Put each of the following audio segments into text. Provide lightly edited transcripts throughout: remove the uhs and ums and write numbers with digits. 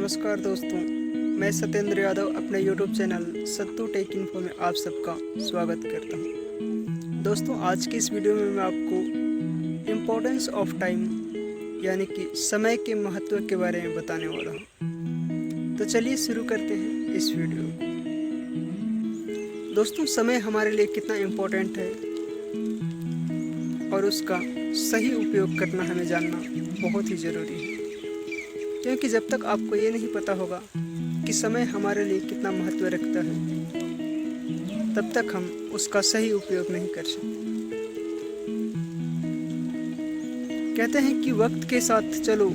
नमस्कार दोस्तों, मैं सत्येंद्र यादव अपने YouTube चैनल सत्तू टेक इन्फो में आप सबका स्वागत करता हूं। दोस्तों, आज की इस वीडियो में मैं आपको इम्पोर्टेंस ऑफ टाइम यानी कि समय के महत्व के बारे में बताने वाला हूं। तो चलिए शुरू करते हैं इस वीडियो को। दोस्तों, समय हमारे लिए कितना इम्पोर्टेंट है और उसका सही उपयोग करना हमें जानना बहुत ही ज़रूरी है, क्योंकि जब तक आपको ये नहीं पता होगा कि समय हमारे लिए कितना महत्व रखता है, तब तक हम उसका सही उपयोग नहीं कर सकते। कहते हैं कि वक्त के साथ चलो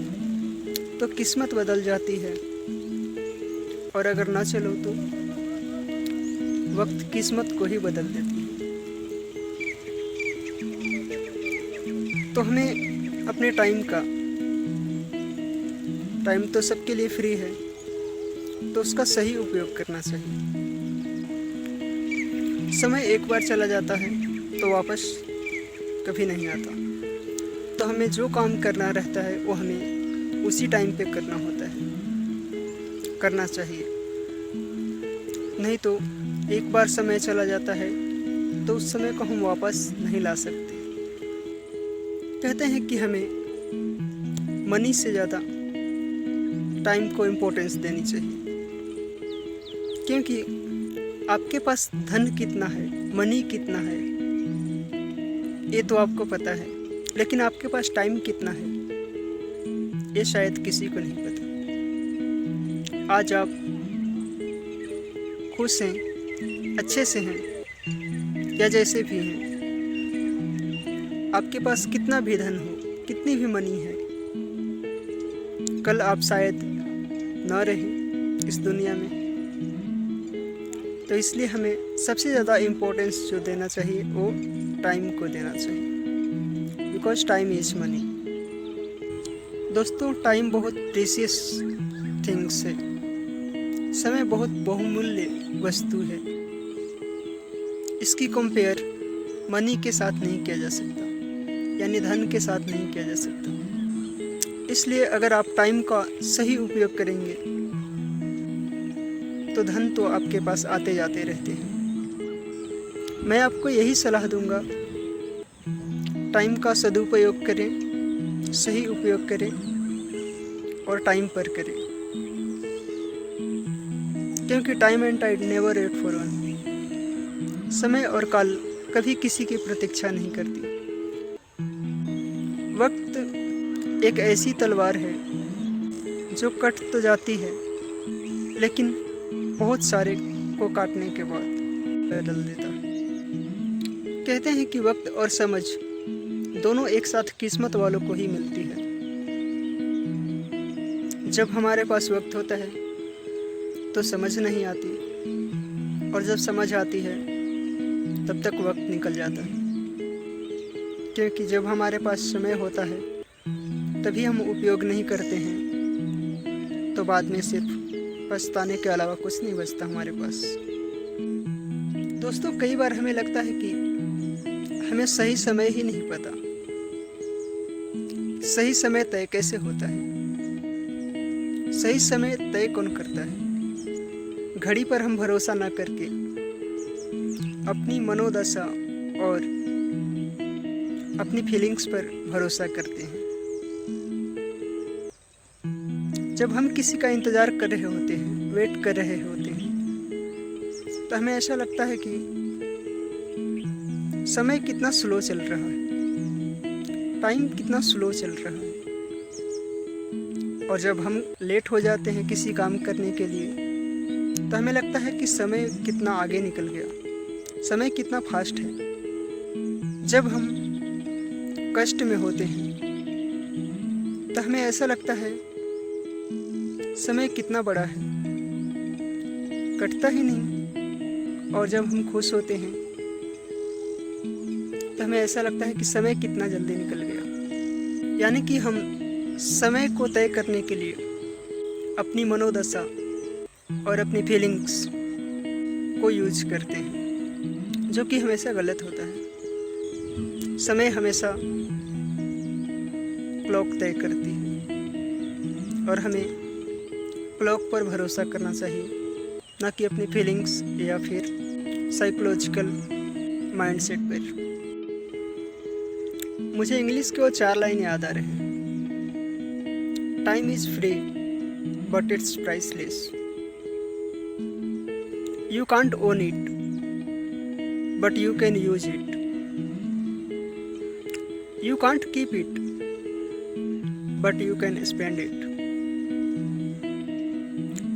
तो किस्मत बदल जाती है, और अगर ना चलो तो वक्त किस्मत को ही बदल देती है। तो हमें अपने टाइम तो सबके लिए फ्री है, तो उसका सही उपयोग करना चाहिए। समय एक बार चला जाता है तो वापस कभी नहीं आता, तो हमें जो काम करना रहता है वो हमें उसी टाइम पे करना होता है, करना चाहिए। नहीं तो एक बार समय चला जाता है तो उस समय को हम वापस नहीं ला सकते। कहते हैं कि हमें मनी से ज़्यादा टाइम को इम्पोर्टेंस देनी चाहिए, क्योंकि आपके पास धन कितना है, मनी कितना है, ये तो आपको पता है, लेकिन आपके पास टाइम कितना है ये शायद किसी को नहीं पता। आज आप खुश हैं, अच्छे से हैं या जैसे भी हैं, आपके पास कितना भी धन हो, कितनी भी मनी है, कल आप शायद ना रहे इस दुनिया में। तो इसलिए हमें सबसे ज़्यादा इम्पोर्टेंस जो देना चाहिए वो टाइम को देना चाहिए, बिकॉज टाइम इज़ मनी। दोस्तों, टाइम बहुत प्रीशियस थिंग्स है। समय बहुत बहुमूल्य वस्तु है। इसकी कंपेयर मनी के साथ नहीं किया जा सकता, यानी धन के साथ नहीं किया जा सकता। इसलिए अगर आप टाइम का सही उपयोग करेंगे तो धन तो आपके पास आते जाते रहते हैं। मैं आपको यही सलाह दूंगा, टाइम का सदुपयोग करें, सही उपयोग करें और टाइम पर करें, क्योंकि time and tide never wait for one. समय और काल कभी किसी की प्रतीक्षा नहीं करती। वक्त एक ऐसी तलवार है जो कट तो जाती है, लेकिन बहुत सारे को काटने के बाद बदल देता है। कहते हैं कि वक्त और समझ दोनों एक साथ किस्मत वालों को ही मिलती है। जब हमारे पास वक्त होता है तो समझ नहीं आती, और जब समझ आती है तब तक वक्त निकल जाता है। क्योंकि जब हमारे पास समय होता है तभी हम उपयोग नहीं करते हैं, तो बाद में सिर्फ पछताने के अलावा कुछ नहीं बचता हमारे पास। दोस्तों, कई बार हमें लगता है कि हमें सही समय ही नहीं पता। सही समय तय कैसे होता है? सही समय तय कौन करता है? घड़ी पर हम भरोसा न करके अपनी मनोदशा और अपनी फीलिंग्स पर भरोसा करते हैं। जब हम किसी का इंतज़ार कर रहे होते हैं, वेट कर रहे होते हैं, तो हमें ऐसा लगता है कि समय कितना स्लो चल रहा है, टाइम कितना स्लो चल रहा है। और जब हम लेट हो जाते हैं किसी काम करने के लिए, तो हमें लगता है कि समय कितना आगे निकल गया, समय कितना फास्ट है। जब हम कष्ट में होते हैं तो हमें ऐसा लगता है समय कितना बड़ा है, कटता ही नहीं। और जब हम खुश होते हैं तो हमें ऐसा लगता है कि समय कितना जल्दी निकल गया। यानी कि हम समय को तय करने के लिए अपनी मनोदशा और अपनी फीलिंग्स को यूज करते हैं, जो कि हमेशा गलत होता है। समय हमेशा क्लॉक तय करती है और हमें क्लॉक पर भरोसा करना चाहिए, ना कि अपनी फीलिंग्स या फिर साइकोलॉजिकल माइंडसेट पर। मुझे इंग्लिश के वो 4 लाइन याद आ रहे हैं। Time is free but it's priceless. You can't own it but you can use it. You can't keep it but you can spend it.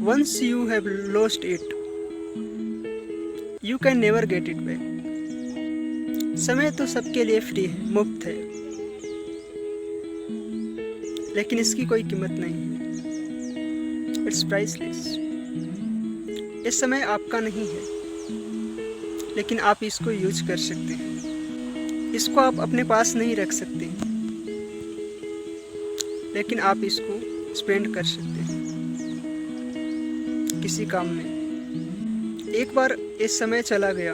Once you have lost it, you can never get it back. समय तो सबके लिए free है, मुफ्त है, लेकिन इसकी कोई कीमत नहीं है। It's priceless. ये समय आपका नहीं है, लेकिन आप इसको यूज कर सकते हैं। इसको आप अपने पास नहीं रख सकते, लेकिन आप इसको स्पेंड कर सकते हैं किसी काम में। एक बार इस समय चला गया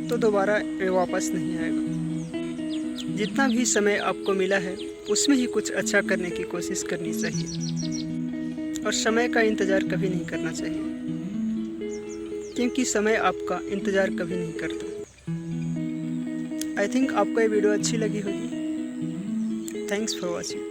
तो दोबारा ये वापस नहीं आएगा। जितना भी समय आपको मिला है उसमें ही कुछ अच्छा करने की कोशिश करनी चाहिए, और समय का इंतज़ार कभी नहीं करना चाहिए, क्योंकि समय आपका इंतज़ार कभी नहीं करता। आई थिंक आपको ये वीडियो अच्छी लगी होगी। Thanks for watching.